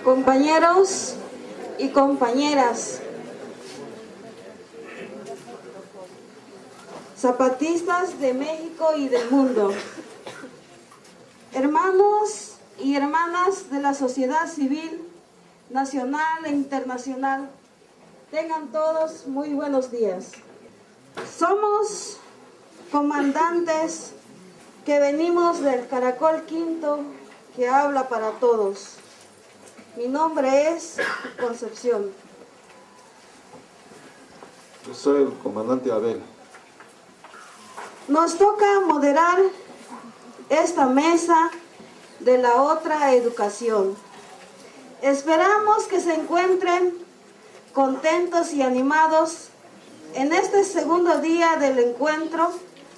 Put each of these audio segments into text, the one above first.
Compañeros y compañeras, zapatistas de México y del mundo, hermanos y hermanas de la sociedad civil nacional e internacional, tengan todos muy buenos días. Somos comandantes que venimos del Caracol Quinto que habla para todos. Mi nombre es Concepción. Yo soy el comandante Abel. Nos toca moderar esta mesa de la otra educación. Esperamos que se encuentren contentos y animados en este segundo día del encuentro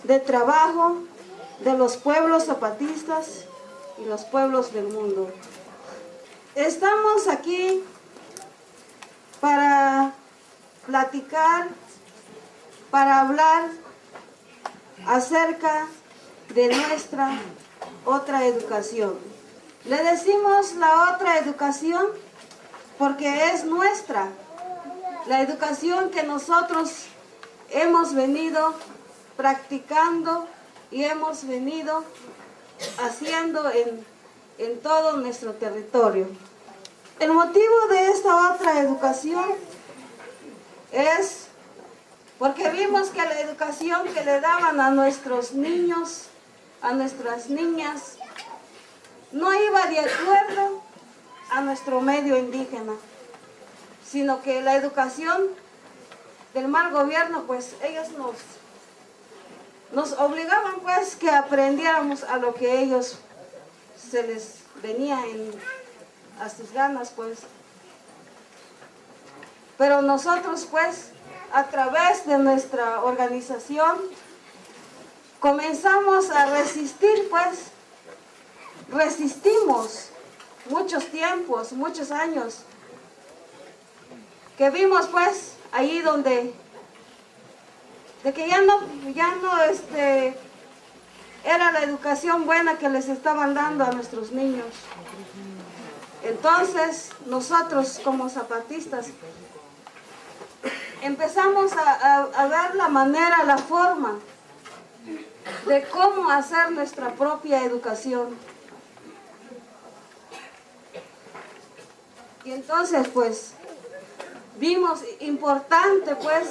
de trabajo de los pueblos zapatistas y los pueblos del mundo. Estamos aquí para platicar, para hablar acerca de nuestra otra educación. Le decimos la otra educación porque es nuestra, la educación que nosotros hemos venido practicando y hemos venido haciendo en todo nuestro territorio. El motivo de esta otra educación es porque vimos que la educación que le daban a nuestros niños, a nuestras niñas, no iba de acuerdo a nuestro medio indígena, sino que la educación del mal gobierno, pues ellos nos obligaban pues que aprendiéramos a lo que ellos se les venía a sus ganas pues. Pero nosotros pues a través de nuestra organización comenzamos a resistir pues, resistimos muchos tiempos, muchos años, que vimos pues ahí donde de que ya no era la educación buena que les estaban dando a nuestros niños. Entonces nosotros como zapatistas empezamos a ver la manera, la forma de cómo hacer nuestra propia educación. Y entonces pues vimos importante pues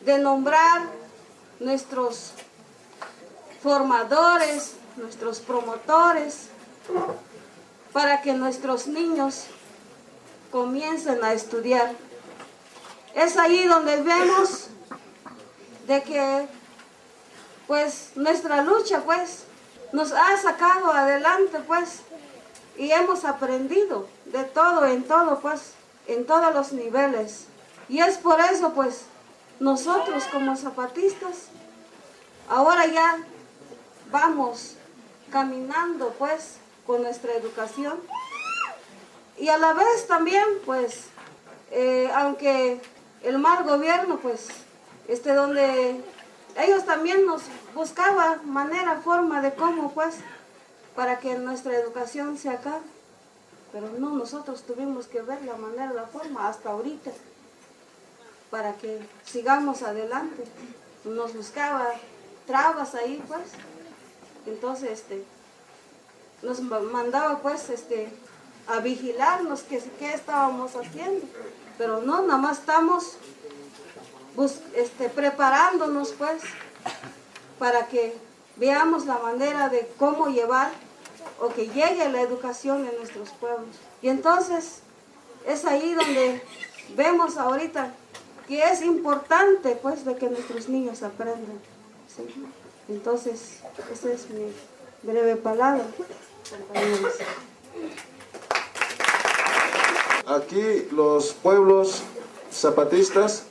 de nombrar nuestros formadores, nuestros promotores, para que nuestros niños comiencen a estudiar. Es ahí donde vemos de que pues nuestra lucha pues nos ha sacado adelante pues y hemos aprendido de todo en todo pues en todos los niveles. Y es por eso pues nosotros como zapatistas ahora ya vamos caminando pues con nuestra educación y a la vez también pues aunque el mal gobierno pues donde ellos también nos buscaban manera, forma de cómo pues para que nuestra educación se acabe, pero no, nosotros tuvimos que ver la manera, la forma hasta ahorita para que sigamos adelante. Nos buscaba trabas ahí pues, entonces nos mandaba pues a vigilarnos qué estábamos haciendo, pero no, nada más estamos preparándonos pues para que veamos la manera de cómo llevar o que llegue la educación en nuestros pueblos. Y entonces es ahí donde vemos ahorita que es importante pues de que nuestros niños aprendan, ¿sí? Entonces esa es mi breve palabra, compañeros. Aquí los pueblos zapatistas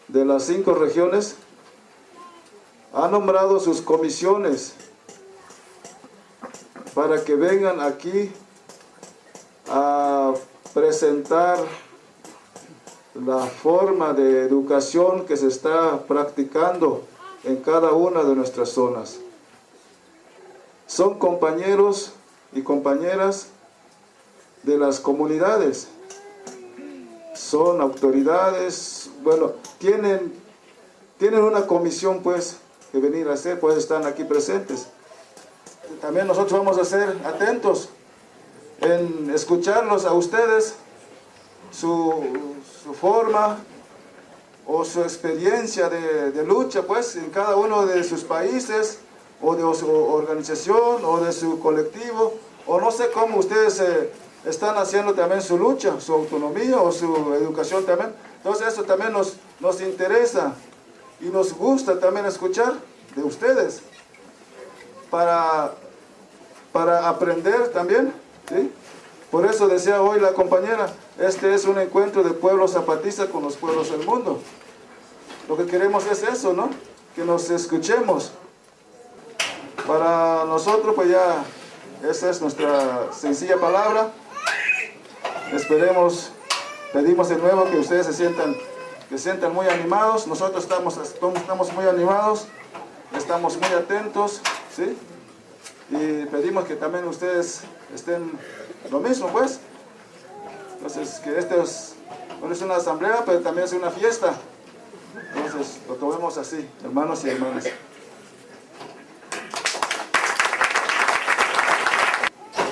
de las 5 regiones han nombrado sus comisiones para que vengan aquí a presentar la forma de educación que se está practicando en cada una de nuestras zonas. Son compañeros y compañeras de las comunidades. Son autoridades, bueno, tienen una comisión pues que venir a hacer, pues están aquí presentes. También nosotros vamos a ser atentos en escucharlos a ustedes, su forma o su experiencia de lucha pues en cada uno de sus países o de su organización o de su colectivo, o no sé cómo ustedes están haciendo también su lucha, su autonomía o su educación también. Entonces eso también nos interesa y nos gusta también escuchar de ustedes para aprender también, ¿sí? Por eso decía hoy la compañera, este es un encuentro de pueblos zapatistas con los pueblos del mundo. Lo que queremos es eso, ¿no? Que nos escuchemos. Para nosotros pues ya esa es nuestra sencilla palabra. Esperemos, pedimos de nuevo que ustedes se sientan muy animados. Nosotros estamos muy animados, estamos muy atentos, ¿sí? Y pedimos que también ustedes estén lo mismo, pues. Entonces, que esto no es una asamblea, pero también es una fiesta. Entonces, lo tomemos así, hermanos y hermanas.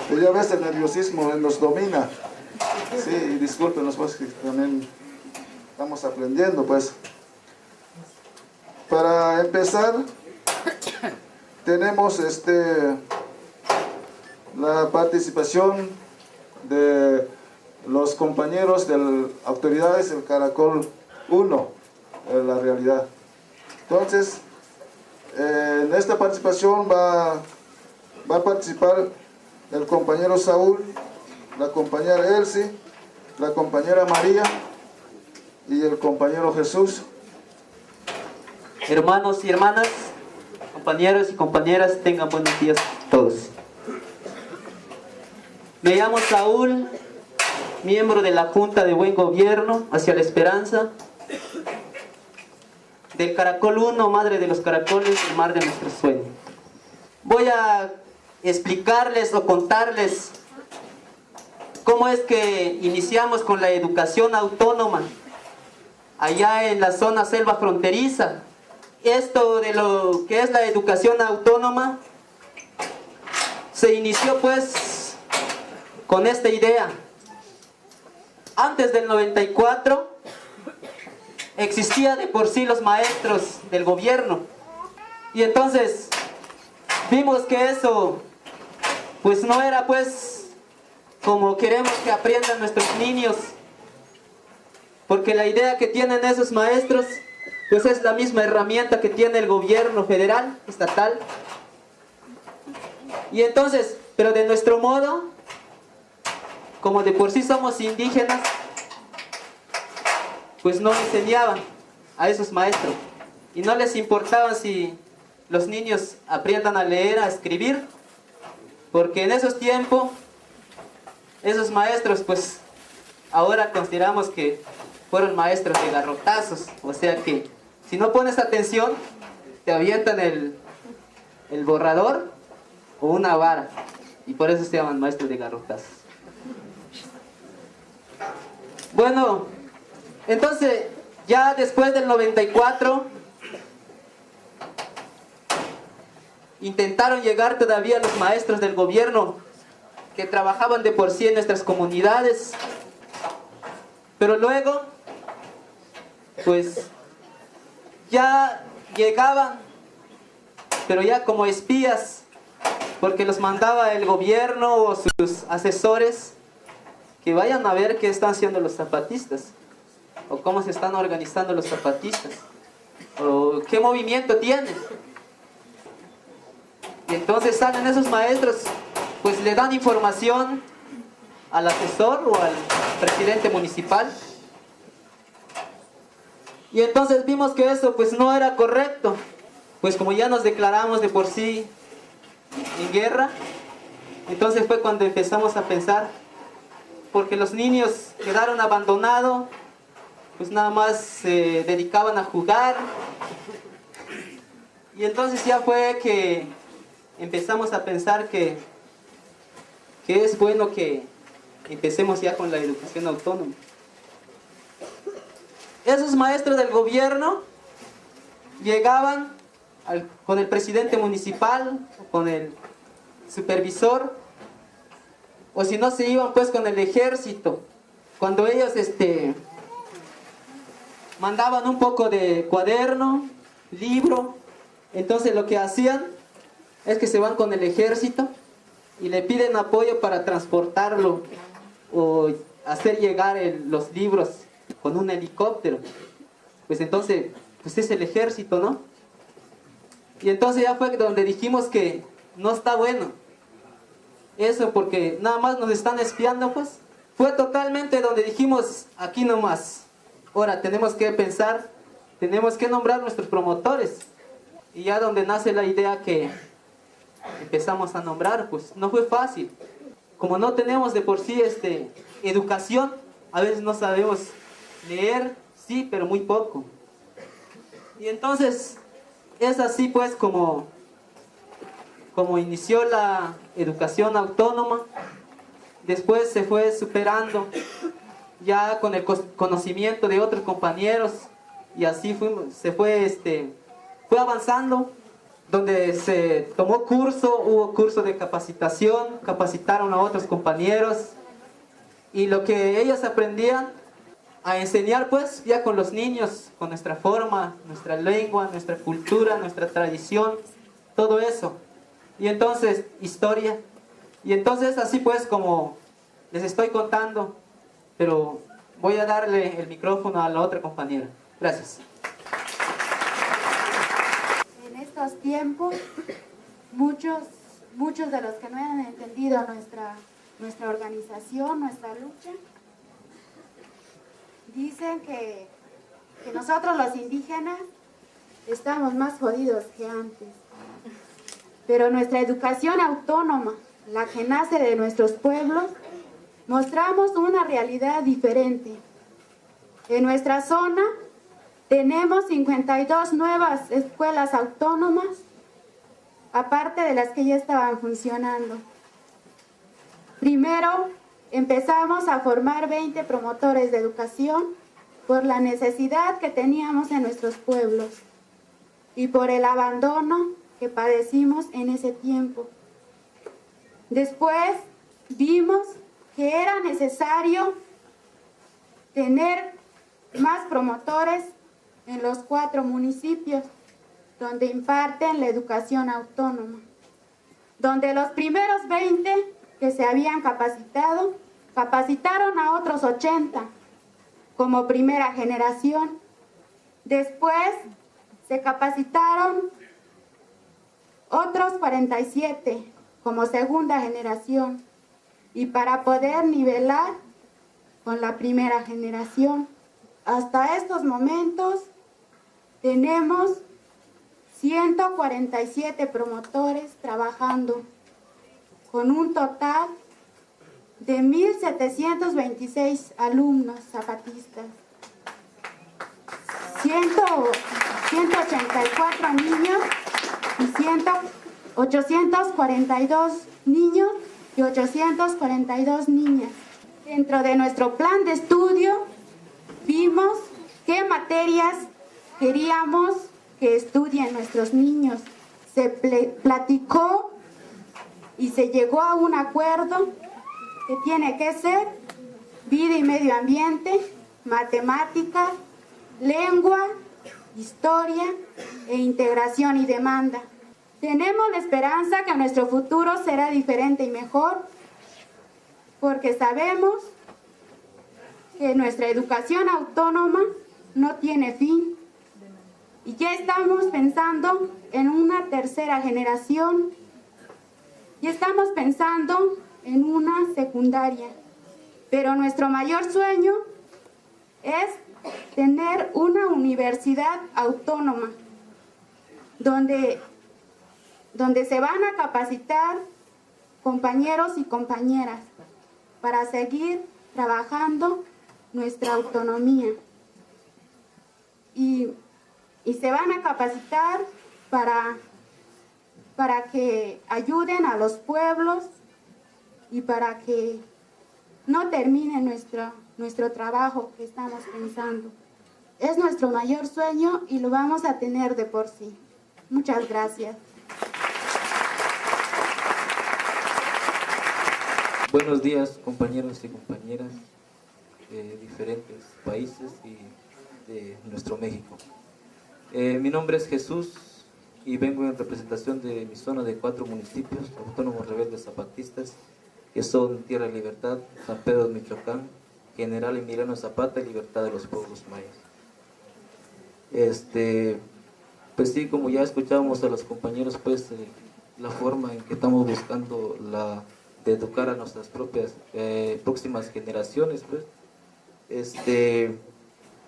Y ya ves, el nerviosismo nos domina. Sí, y discúlpenos, pues, que también estamos aprendiendo, pues. Para empezar, tenemos la participación de los compañeros de las autoridades del Caracol 1, en la realidad. Entonces, en esta participación va a participar el compañero Saúl, la compañera Elsie, la compañera María y el compañero Jesús. Hermanos y hermanas, compañeros y compañeras, tengan buenos días todos. Me llamo Saúl, miembro de la Junta de Buen Gobierno hacia la Esperanza, del Caracol 1, Madre de los Caracoles, el mar de nuestro sueño. Voy a explicarles o contarles cómo es que iniciamos con la educación autónoma allá en la zona selva fronteriza. Esto de lo que es la educación autónoma se inició pues con esta idea. Antes del 94 existía de por sí los maestros del gobierno, y entonces vimos que eso pues no era pues como queremos que aprendan nuestros niños, porque la idea que tienen esos maestros pues es la misma herramienta que tiene el gobierno federal, estatal. Y entonces, pero de nuestro modo, como de por sí somos indígenas, pues no enseñaban a esos maestros. Y no les importaba si los niños aprendan a leer, a escribir, porque en esos tiempos, esos maestros, pues ahora consideramos que fueron maestros de garrotazos. O sea que si no pones atención, te avientan el borrador o una vara. Y por eso se llaman maestros de garrotazos. Bueno, entonces ya después del 94 intentaron llegar todavía los maestros del gobierno que trabajaban de por sí en nuestras comunidades, pero luego pues ya llegaban, pero ya como espías, porque los mandaba el gobierno o sus asesores que vayan a ver qué están haciendo los zapatistas, o cómo se están organizando los zapatistas, o qué movimiento tienen. Y entonces salen esos maestros, pues le dan información al asesor o al presidente municipal. Y entonces vimos que eso pues no era correcto, pues como ya nos declaramos de por sí en guerra, entonces fue cuando empezamos a pensar, porque los niños quedaron abandonados, pues nada más se dedicaban a jugar. Y entonces ya fue que empezamos a pensar que es bueno que empecemos ya con la educación autónoma. Esos maestros del gobierno llegaban con el presidente municipal, con el supervisor, o si no se iban pues con el ejército. Cuando ellos mandaban un poco de cuaderno, libro, entonces lo que hacían es que se van con el ejército y le piden apoyo para transportarlo o hacer llegar los libros con un helicóptero. Pues entonces, pues es el ejército, ¿no? Y entonces ya fue donde dijimos que no está bueno eso, porque nada más nos están espiando, pues. Fue totalmente donde dijimos, aquí nomás. Ahora tenemos que pensar, tenemos que nombrar nuestros promotores. Y ya donde nace la idea que empezamos a nombrar, pues no fue fácil. Como no tenemos de por sí educación, a veces no sabemos leer, sí, pero muy poco. Y entonces es así pues como inició la educación autónoma. Después se fue superando ya con el conocimiento de otros compañeros y así se fue avanzando, donde se tomó curso, hubo curso de capacitación, capacitaron a otros compañeros y lo que ellos aprendían a enseñar pues ya con los niños, con nuestra forma, nuestra lengua, nuestra cultura, nuestra tradición, todo eso. Y entonces, historia. Y entonces así pues como les estoy contando, pero voy a darle el micrófono a la otra compañera. Gracias. En estos tiempos, muchos de los que no han entendido nuestra organización, nuestra lucha, dicen que nosotros los indígenas estamos más jodidos que antes. Pero nuestra educación autónoma, la que nace de nuestros pueblos, mostramos una realidad diferente. En nuestra zona tenemos 52 nuevas escuelas autónomas, aparte de las que ya estaban funcionando. Primero, empezamos a formar 20 promotores de educación por la necesidad que teníamos en nuestros pueblos y por el abandono que padecimos en ese tiempo. Después vimos que era necesario tener más promotores en los 4 municipios donde imparten la educación autónoma, donde los primeros 20 que se habían capacitado, capacitaron a otros 80 como primera generación. Después se capacitaron otros 47 como segunda generación, y para poder nivelar con la primera generación. Hasta estos momentos tenemos 147 promotores trabajando, con un total de 1.726 alumnos zapatistas, 184 niños y 842 niños y 842 niñas. Dentro de nuestro plan de estudio vimos qué materias queríamos que estudien nuestros niños. Se platicó y se llegó a un acuerdo que tiene que ser vida y medio ambiente, matemáticas, lengua, historia e integración y demanda. Tenemos la esperanza que nuestro futuro será diferente y mejor, porque sabemos que nuestra educación autónoma no tiene fin y ya estamos pensando en una tercera generación y estamos pensando en una secundaria, pero nuestro mayor sueño es tener una universidad autónoma donde se van a capacitar compañeros y compañeras para seguir trabajando nuestra autonomía. Y se van a capacitar para que ayuden a los pueblos y para que no termine nuestro trabajo que estamos pensando. Es nuestro mayor sueño y lo vamos a tener de por sí. Muchas gracias. Buenos días, compañeros y compañeras de diferentes países y de nuestro México. Mi nombre es Jesús y vengo en representación de mi zona de 4 municipios autónomos rebeldes zapatistas, que son Tierra de Libertad, San Pedro de Michoacán, General Emiliano Zapata y Libertad de los Pueblos Mayas. Pues sí, como ya escuchábamos a los compañeros, pues la forma en que estamos buscando de educar a nuestras propias próximas generaciones, pues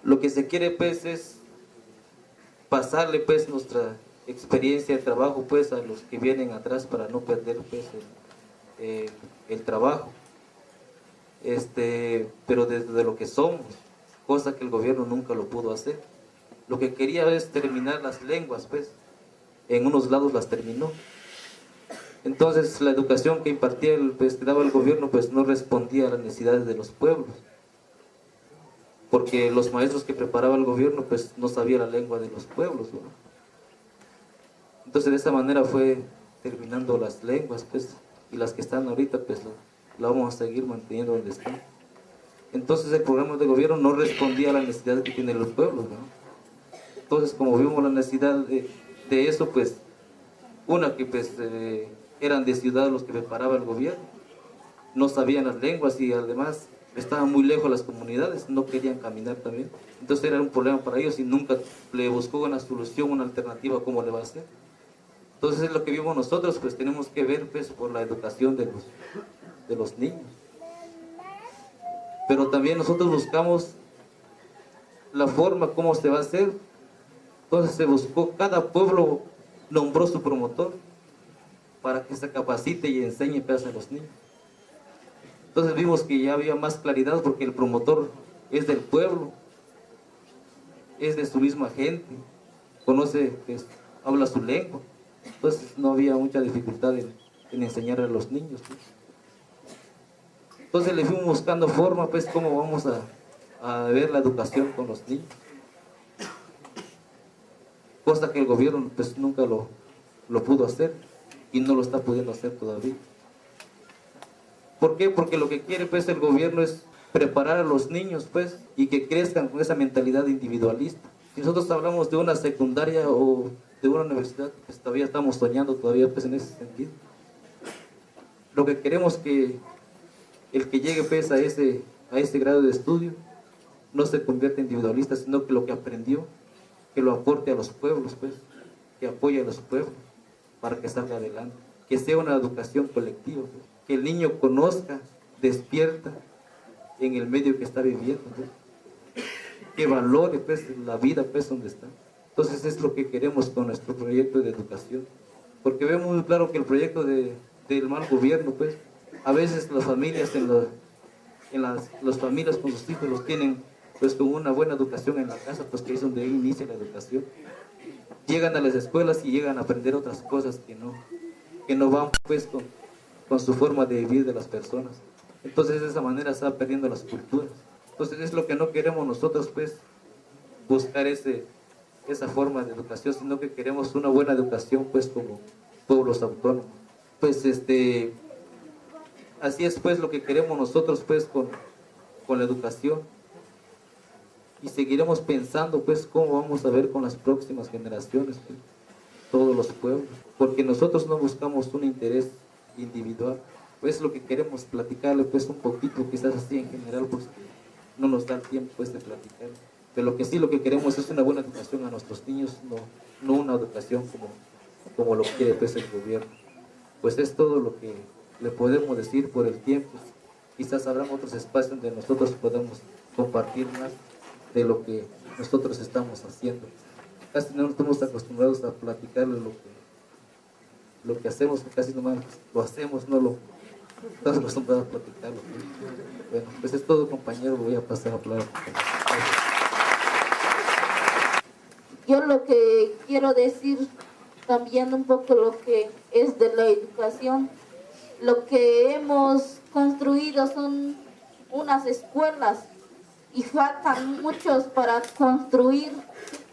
lo que se quiere pues es pasarle pues nuestra experiencia de trabajo pues a los que vienen atrás para no perder pues el trabajo, pero desde lo que somos, cosa que el gobierno nunca lo pudo hacer. Lo que quería es terminar las lenguas, pues en unos lados las terminó. Entonces la educación que impartía, que daba el gobierno, pues no respondía a las necesidades de los pueblos, porque los maestros que preparaba el gobierno pues no sabían la lengua de los pueblos, ¿no? Entonces de esa manera fue terminando las lenguas, pues, y las que están ahorita pues la vamos a seguir manteniendo donde están. Entonces el programa de gobierno no respondía a las necesidades que tienen los pueblos, ¿no? Entonces, como vimos la necesidad de eso, pues una que pues eran de ciudad los que preparaba el gobierno, no sabían las lenguas y además estaban muy lejos las comunidades, no querían caminar también. Entonces era un problema para ellos y nunca le buscó una solución, una alternativa cómo le va a hacer. Entonces es lo que vimos nosotros, pues tenemos que ver pues por la educación de los niños. Pero también nosotros buscamos la forma cómo se va a hacer. Entonces se buscó, cada pueblo nombró su promotor para que se capacite y enseñe pues a los niños. Entonces vimos que ya había más claridad porque el promotor es del pueblo, es de su misma gente, conoce, pues, habla su lengua. Entonces no había mucha dificultad en enseñar a los niños, pues. Entonces le fuimos buscando forma, pues, cómo vamos a ver la educación con los niños. Cosa que el gobierno pues nunca lo pudo hacer y no lo está pudiendo hacer todavía. ¿Por qué? Porque lo que quiere pues el gobierno es preparar a los niños pues y que crezcan con esa mentalidad individualista. Si nosotros hablamos de una secundaria o de una universidad, pues todavía estamos soñando todavía pues en ese sentido. Lo que queremos que el que llegue pues a ese grado de estudio no se convierta en individualista, sino que lo que aprendió, que lo aporte a los pueblos, pues, que apoye a los pueblos para que salga adelante, que sea una educación colectiva, pues, que el niño conozca, despierta en el medio que está viviendo, pues, que valore pues la vida pues donde está. Entonces es lo que queremos con nuestro proyecto de educación, porque vemos muy claro que el proyecto del mal gobierno, pues, a veces las familias las familias con sus hijos los tienen pues con una buena educación en la casa, pues que es donde inicia la educación. Llegan a las escuelas y llegan a aprender otras cosas que no van pues con su forma de vivir de las personas. Entonces de esa manera se va perdiendo las culturas. Entonces es lo que no queremos nosotros pues buscar esa forma de educación, sino que queremos una buena educación pues como pueblos autónomos. Pues así es pues lo que queremos nosotros pues con la educación. Y seguiremos pensando pues cómo vamos a ver con las próximas generaciones pues, todos los pueblos, porque nosotros no buscamos un interés individual, pues lo que queremos platicarle pues un poquito, quizás así en general, pues no nos da el tiempo pues de platicar, pero lo que queremos es una buena educación a nuestros niños, no una educación como lo quiere pues el gobierno. Pues es todo lo que le podemos decir por el tiempo. Quizás habrá otros espacios donde nosotros podamos compartir más de lo que nosotros estamos haciendo. Casi no estamos acostumbrados a platicarle lo que hacemos, casi nomás lo hacemos, no lo estamos acostumbrados a platicarlo. Bueno, pues es todo, compañero, voy a pasar a hablar. Yo lo que quiero decir, cambiando un poco lo que es de la educación, lo que hemos construido son unas escuelas y faltan muchos para construir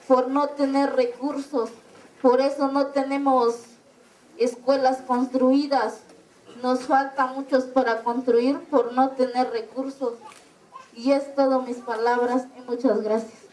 por no tener recursos. Por eso no tenemos escuelas construidas. Nos faltan muchos para construir por no tener recursos. Y es todo mis palabras y muchas gracias.